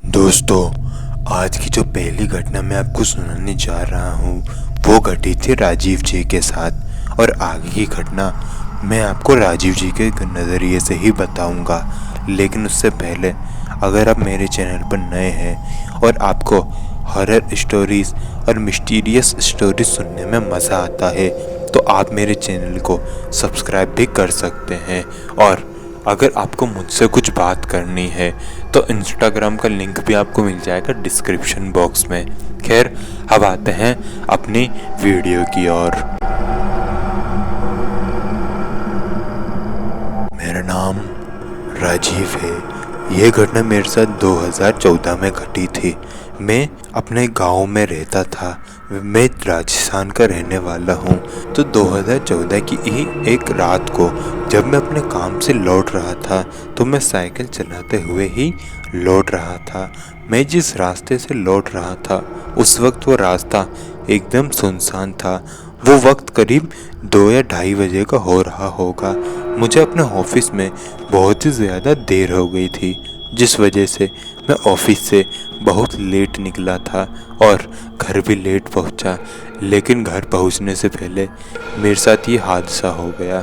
दोस्तों, आज की जो पहली घटना मैं आपको सुनाने जा रहा हूँ वो घटी थी राजीव जी के साथ। और आगे की घटना मैं आपको राजीव जी के नज़रिए से ही बताऊँगा। लेकिन उससे पहले अगर आप मेरे चैनल पर नए हैं और आपको हॉरर स्टोरीज़ और मिस्टीरियस स्टोरीज सुनने में मज़ा आता है तो आप मेरे चैनल को सब्सक्राइब भी कर सकते हैं। और अगर आपको मुझसे कुछ बात करनी है तो इंस्टाग्राम का लिंक भी आपको मिल जाएगा डिस्क्रिप्शन बॉक्स में। खैर, अब आते हैं अपनी वीडियो की ओर। मेरा नाम राजीव है। यह घटना मेरे साथ 2014 में घटी थी। मैं अपने गांव में रहता था। मैं राजस्थान का रहने वाला हूँ। तो 2014 की ही एक रात को जब मैं अपने काम से लौट रहा था तो मैं साइकिल चलाते हुए ही लौट रहा था। मैं जिस रास्ते से लौट रहा था उस वक्त वो रास्ता एकदम सुनसान था। वो वक्त करीब 2 या 2:30 बजे का हो रहा होगा। मुझे अपने ऑफिस में बहुत ही ज़्यादा देर हो गई थी, जिस वजह से मैं ऑफिस से बहुत लेट निकला था और घर भी लेट पहुंचा। लेकिन घर पहुंचने से पहले मेरे साथ ये हादसा हो गया।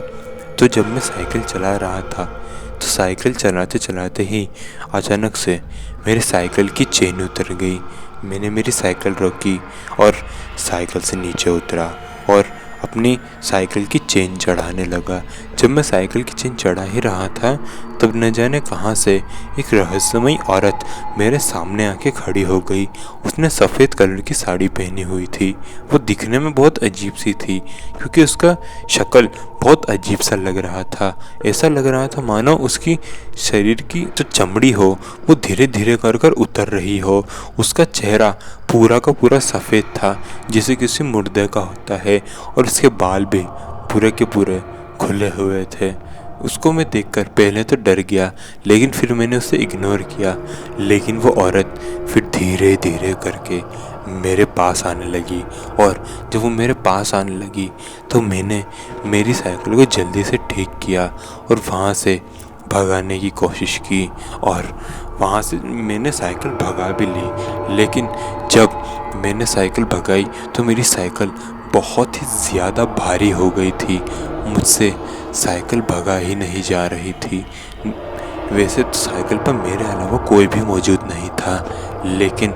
तो जब मैं साइकिल चला रहा था तो साइकिल चलाते चलाते ही अचानक से मेरे साइकिल की चेन उतर गई। मैंने मेरी साइकिल रोकी और साइकिल से नीचे उतरा और अपनी साइकिल की चेन चढ़ाने लगा। जब मैं साइकिल की चेन चढ़ा ही रहा था तब न जाने कहाँ से एक रहस्यमयी औरत मेरे सामने आके खड़ी हो गई। उसने सफ़ेद कलर की साड़ी पहनी हुई थी। वो दिखने में बहुत अजीब सी थी क्योंकि उसका शक्ल बहुत अजीब सा लग रहा था। ऐसा लग रहा था मानो उसकी शरीर की जो चमड़ी हो वो धीरे धीरे कर कर उतर रही हो। उसका चेहरा पूरा का पूरा सफ़ेद था जैसे किसी मुर्दे का होता है और उसके बाल भी पूरे के पूरे खुले हुए थे। उसको मैं देखकर पहले तो डर गया, लेकिन फिर मैंने उसे इग्नोर किया। लेकिन वो औरत फिर धीरे धीरे करके मेरे पास आने लगी और जब वो मेरे पास आने लगी तो मैंने मेरी साइकिल को जल्दी से ठीक किया और वहाँ से भगाने की कोशिश की और वहाँ से मैंने साइकिल भगा भी ली। लेकिन जब मैंने साइकिल भगाई तो मेरी साइकिल बहुत ही ज़्यादा भारी हो गई थी। मुझसे साइकिल भगा ही नहीं जा रही थी। वैसे तो साइकिल पर मेरे अलावा कोई भी मौजूद नहीं था, लेकिन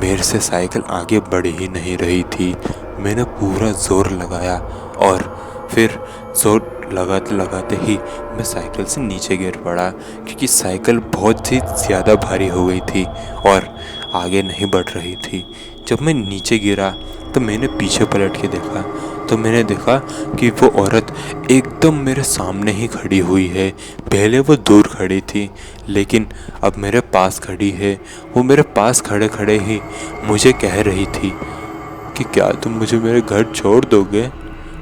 मेरे से साइकिल आगे बढ़ ही नहीं रही थी। मैंने पूरा ज़ोर लगाया और फिर ज़ोर लगाते लगाते ही मैं साइकिल से नीचे गिर पड़ा क्योंकि साइकिल बहुत ही ज़्यादा भारी हो गई थी और आगे नहीं बढ़ रही थी। जब मैं नीचे गिरा तो मैंने पीछे पलट के देखा तो मैंने देखा कि वो औरत एकदम मेरे सामने ही खड़ी हुई है। पहले वो दूर खड़ी थी लेकिन अब मेरे पास खड़ी है। वो मेरे पास खड़े खड़े ही मुझे कह रही थी कि क्या तुम मुझे मेरे घर छोड़ दोगे।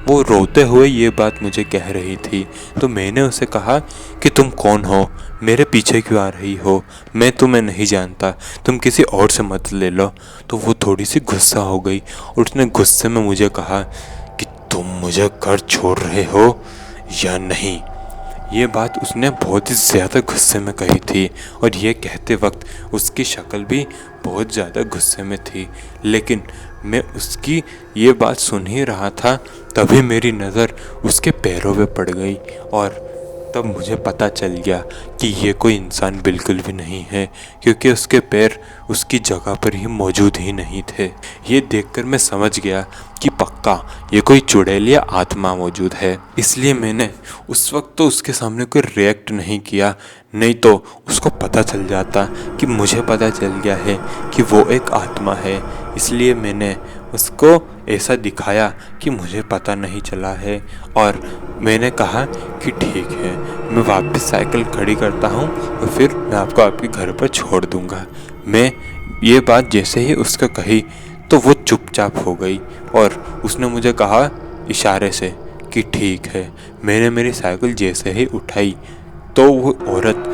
वो रोते हुए ये बात मुझे कह रही थी। तो मैंने उसे कहा कि तुम कौन हो, मेरे पीछे क्यों आ रही हो, मैं तुम्हें नहीं जानता, तुम किसी और से मत ले लो। तो वो थोड़ी सी गुस्सा हो गई और उसने गुस्से में मुझे कहा कि तुम मुझे घर छोड़ रहे हो या नहीं। ये बात उसने बहुत ही ज़्यादा गुस्से में कही थी और ये कहते वक्त उसकी शक्ल भी बहुत ज़्यादा गुस्से में थी। लेकिन मैं उसकी ये बात सुन ही रहा था तभी मेरी नज़र उसके पैरों पे पड़ गई और तब मुझे पता चल गया कि ये कोई इंसान बिल्कुल भी नहीं है, क्योंकि उसके पैर उसकी जगह पर ही मौजूद ही नहीं थे। ये देखकर मैं समझ गया कि पक्का ये कोई चुड़ैल या आत्मा मौजूद है। इसलिए मैंने उस वक्त तो उसके सामने कोई रिएक्ट नहीं किया, नहीं तो उसको पता चल जाता कि मुझे पता चल गया है कि वो एक आत्मा है। इसलिए मैंने उसको ऐसा दिखाया कि मुझे पता नहीं चला है और मैंने कहा कि ठीक है, मैं वापस साइकिल खड़ी करता हूँ और फिर मैं आपको आपके घर पर छोड़ दूँगा। मैं ये बात जैसे ही उसको कही तो वो चुपचाप हो गई और उसने मुझे कहा इशारे से कि ठीक है। मैंने मेरी साइकिल जैसे ही उठाई तो वो औरत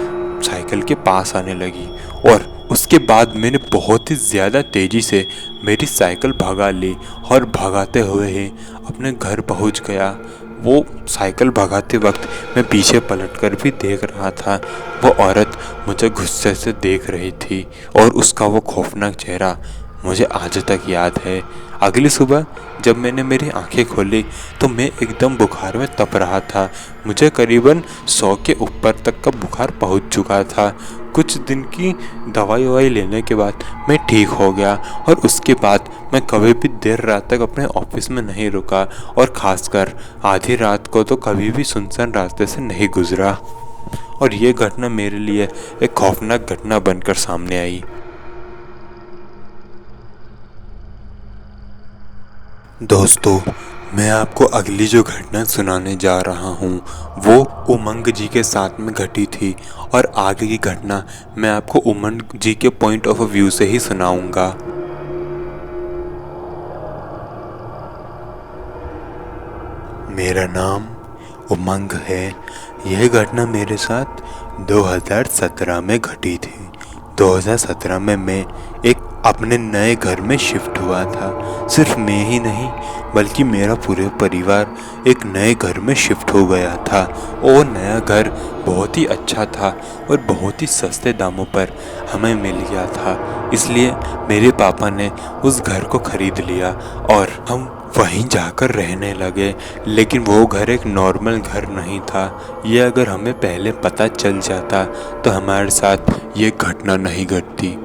साइकिल के पास आने लगी और उसके बाद मैंने बहुत ही ज़्यादा तेज़ी से मेरी साइकिल भगा ली और भगाते हुए ही अपने घर पहुंच गया। वो साइकिल भगाते वक्त मैं पीछे पलटकर भी देख रहा था। वो औरत मुझे गुस्से से देख रही थी और उसका वो खौफनाक चेहरा मुझे आज तक याद है। अगली सुबह जब मैंने मेरी आंखें खोली तो मैं एकदम बुखार में तप रहा था। मुझे करीबन 100 के ऊपर तक का बुखार पहुंच चुका था। कुछ दिन की दवाई लेने के बाद मैं ठीक हो गया और उसके बाद मैं कभी भी देर रात तक अपने ऑफिस में नहीं रुका और ख़ासकर आधी रात को तो कभी भी सुनसान रास्ते से नहीं गुजरा। और ये घटना मेरे लिए एक खौफनाक घटना बनकर सामने आई। दोस्तों, मैं आपको अगली जो घटना सुनाने जा रहा हूँ वो उमंग जी के साथ में घटी थी और आगे की घटना मैं आपको उमंग जी के पॉइंट ऑफ व्यू से ही सुनाऊंगा। मेरा नाम उमंग है। यह घटना मेरे साथ 2017 में घटी थी। 2017 में मैं एक अपने नए घर में शिफ्ट हुआ था। सिर्फ मैं ही नहीं बल्कि मेरा पूरे परिवार एक नए घर में शिफ्ट हो गया था। वो नया घर बहुत ही अच्छा था और बहुत ही सस्ते दामों पर हमें मिल गया था। इसलिए मेरे पापा ने उस घर को खरीद लिया और हम वहीं जाकर रहने लगे। लेकिन वो घर एक नॉर्मल घर नहीं था। ये अगर हमें पहले पता चल जाता तो हमारे साथ ये घटना नहीं घटती।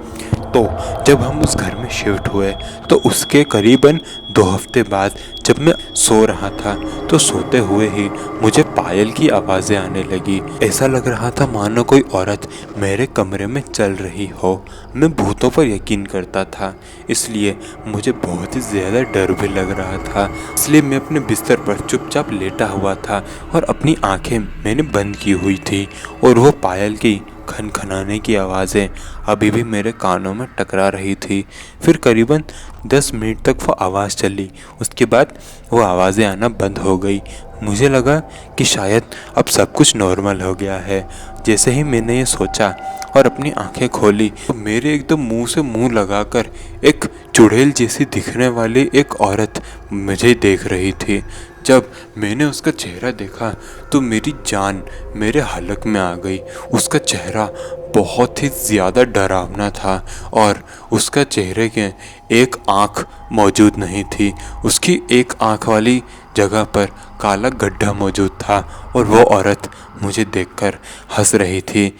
तो जब हम उस घर में शिफ्ट हुए तो उसके करीबन 2 हफ्ते बाद जब मैं सो रहा था तो सोते हुए ही मुझे पायल की आवाज़ें आने लगी। ऐसा लग रहा था मानो कोई औरत मेरे कमरे में चल रही हो। मैं भूतों पर यकीन करता था, इसलिए मुझे बहुत ही ज़्यादा डर भी लग रहा था। इसलिए मैं अपने बिस्तर पर चुपचाप लेटा हुआ था और अपनी आंखें मैंने बंद की हुई थी और वो पायल की खनखनाने की आवाज़ें अभी भी मेरे कानों में टकरा रही थी। फिर करीबन 10 मिनट तक वो आवाज़ चली। उसके बाद वो आवाज़ें आना बंद हो गई। मुझे लगा कि शायद अब सब कुछ नॉर्मल हो गया है। जैसे ही मैंने ये सोचा और अपनी आंखें खोली तो मेरे एकदम मुंह से मुंह लगाकर एक चुड़ैल जैसी दिखने वाली एक औरत मुझे देख रही थी। जब मैंने उसका चेहरा देखा तो मेरी जान मेरे हलक में आ गई। उसका चेहरा बहुत ही ज़्यादा डरावना था और उसका चेहरे के एक आँख मौजूद नहीं थी। उसकी एक आँख वाली जगह पर काला गड्ढा मौजूद था और वो औरत मुझे देखकर हंस रही थी।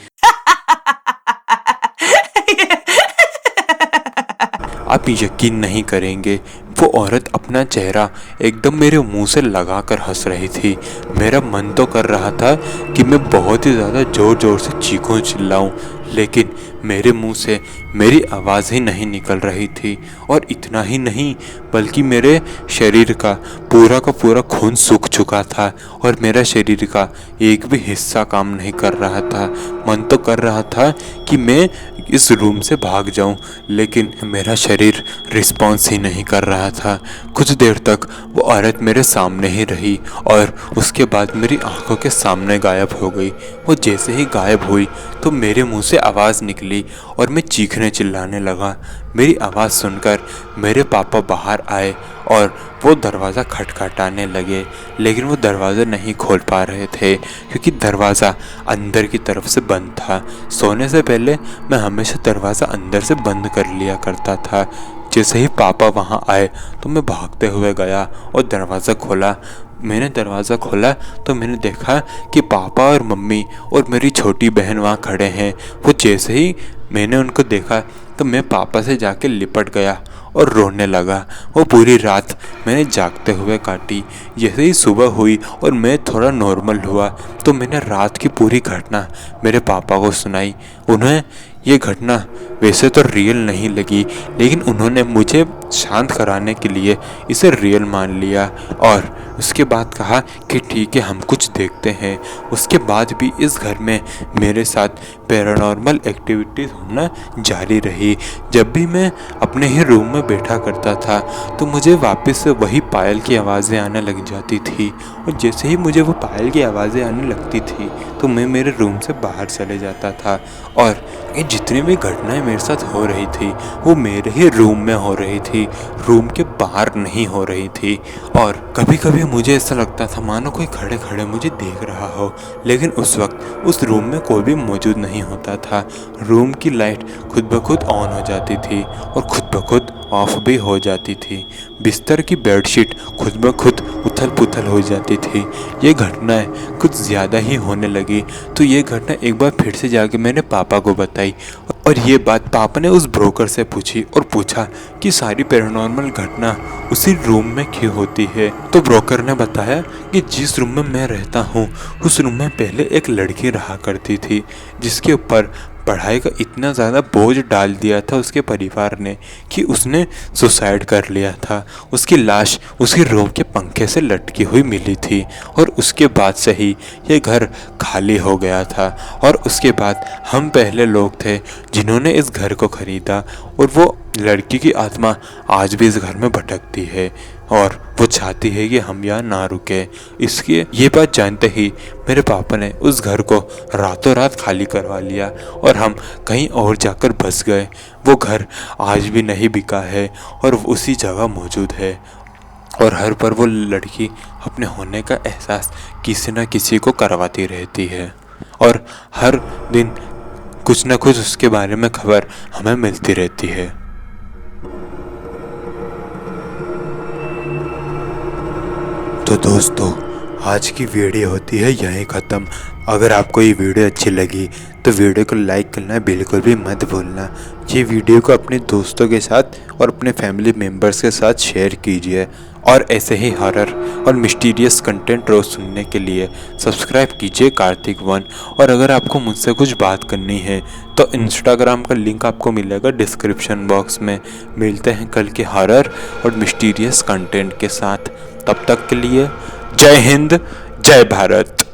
आप यकीन नहीं करेंगे, वो औरत अपना चेहरा एकदम मेरे मुंह से लगाकर हंस रही थी। मेरा मन तो कर रहा था कि मैं बहुत ही ज़्यादा ज़ोर ज़ोर से चीखूं चिल्लाऊं, लेकिन मेरे मुंह से मेरी आवाज़ ही नहीं निकल रही थी। और इतना ही नहीं बल्कि मेरे शरीर का पूरा खून सूख चुका था और मेरा शरीर का एक भी हिस्सा काम नहीं कर रहा था। मन तो कर रहा था कि मैं इस रूम से भाग जाऊं, लेकिन मेरा शरीर रिस्पॉन्स ही नहीं कर रहा था। कुछ देर तक वो औरत मेरे सामने ही रही और उसके बाद मेरी आंखों के सामने गायब हो गई। वो जैसे ही गायब हुई तो मेरे मुंह से आवाज़ निकली और मैं चीखने चिल्लाने लगा। मेरी आवाज़ सुनकर मेरे पापा बाहर आए और वो दरवाज़ा खटखटाने लगे, लेकिन वो दरवाज़ा नहीं खोल पा रहे थे क्योंकि दरवाज़ा अंदर की तरफ से बंद था। सोने से पहले मैं हमेशा दरवाज़ा अंदर से बंद कर लिया करता था। जैसे ही पापा वहाँ आए तो मैं भागते हुए गया और दरवाज़ा खोला। मैंने दरवाज़ा खोला तो मैंने देखा कि पापा और मम्मी और मेरी छोटी बहन वहाँ खड़े हैं। वो जैसे ही मैंने उनको देखा तो मैं पापा से जाके लिपट गया और रोने लगा। वो पूरी रात मैंने जागते हुए काटी। जैसे ही सुबह हुई और मैं थोड़ा नॉर्मल हुआ तो मैंने रात की पूरी घटना मेरे पापा को सुनाई। उन्हें ये घटना वैसे तो रियल नहीं लगी, लेकिन उन्होंने मुझे शांत कराने के लिए इसे रियल मान लिया और उसके बाद कहा कि ठीक है, हम कुछ देखते हैं। उसके बाद भी इस घर में मेरे साथ पैरानॉर्मल एक्टिविटीज़ होना जारी रही। जब भी मैं अपने ही रूम में बैठा करता था तो मुझे वापस से वही पायल की आवाज़ें आने लग जाती थी और जैसे ही मुझे वो पायल की आवाज़ें आने लगती थी तो मैं मेरे रूम से बाहर चले जाता था और ये जितनी भी घटनाएं मेरे साथ हो रही थी वो मेरे ही रूम में हो रही थी। किसी रूम के बाहर नहीं हो रही थी। और कभी कभी मुझे ऐसा लगता था मानो कोई खड़े खड़े मुझे देख रहा हो, लेकिन उस वक्त उस रूम में कोई भी मौजूद नहीं होता था। रूम की लाइट खुद ब खुद ऑन हो जाती थी और खुद ब खुद ऑफ भी हो जाती थी। बिस्तर की बेडशीट खुद ब खुद उथल पुथल हो जाती थी। ये घटनाएं कुछ ज़्यादा ही होने लगी, तो ये घटना एक बार फिर से जाके मैंने पापा को बताई और ये बात पापा ने उस ब्रोकर से पूछी और पूछा कि सारी पैरानॉर्मल घटना उसी रूम में क्यों होती है। तो ब्रोकर ने बताया कि जिस रूम में मैं रहता हूँ उस रूम में पहले एक लड़की रहा करती थी, जिसके ऊपर पढ़ाई का इतना ज़्यादा बोझ डाल दिया था उसके परिवार ने कि उसने सुसाइड कर लिया था। उसकी लाश उसी रूम के पंखे से लटकी हुई मिली थी और उसके बाद से ही ये घर खाली हो गया था। और उसके बाद हम पहले लोग थे जिन्होंने इस घर को ख़रीदा और वो लड़की की आत्मा आज भी इस घर में भटकती है और वो चाहती है कि हम यहाँ ना रुके। इसकी ये बात जानते ही मेरे पापा ने उस घर को रातों रात खाली करवा लिया और हम कहीं और जाकर बस गए। वो घर आज भी नहीं बिका है और उसी जगह मौजूद है और हर बार वो लड़की अपने होने का एहसास किसी न किसी को करवाती रहती है और हर दिन कुछ न कुछ उसके बारे में खबर हमें मिलती रहती है। तो दोस्तों, आज की वीडियो होती है यहीं ख़त्म। अगर आपको ये वीडियो अच्छी लगी तो वीडियो को लाइक करना बिल्कुल भी मत भूलना। ये वीडियो को अपने दोस्तों के साथ और अपने फैमिली मेम्बर्स के साथ शेयर कीजिए और ऐसे ही हॉरर और मिस्टीरियस कंटेंट रोज़ सुनने के लिए सब्सक्राइब कीजिए कार्तिक वन। और अगर आपको मुझसे कुछ बात करनी है तो इंस्टाग्राम का लिंक आपको मिलेगा डिस्क्रिप्शन बॉक्स में। मिलते हैं कल के हॉरर और मिस्टीरियस कंटेंट के साथ। तब तक के लिए जय हिंद, जय भारत।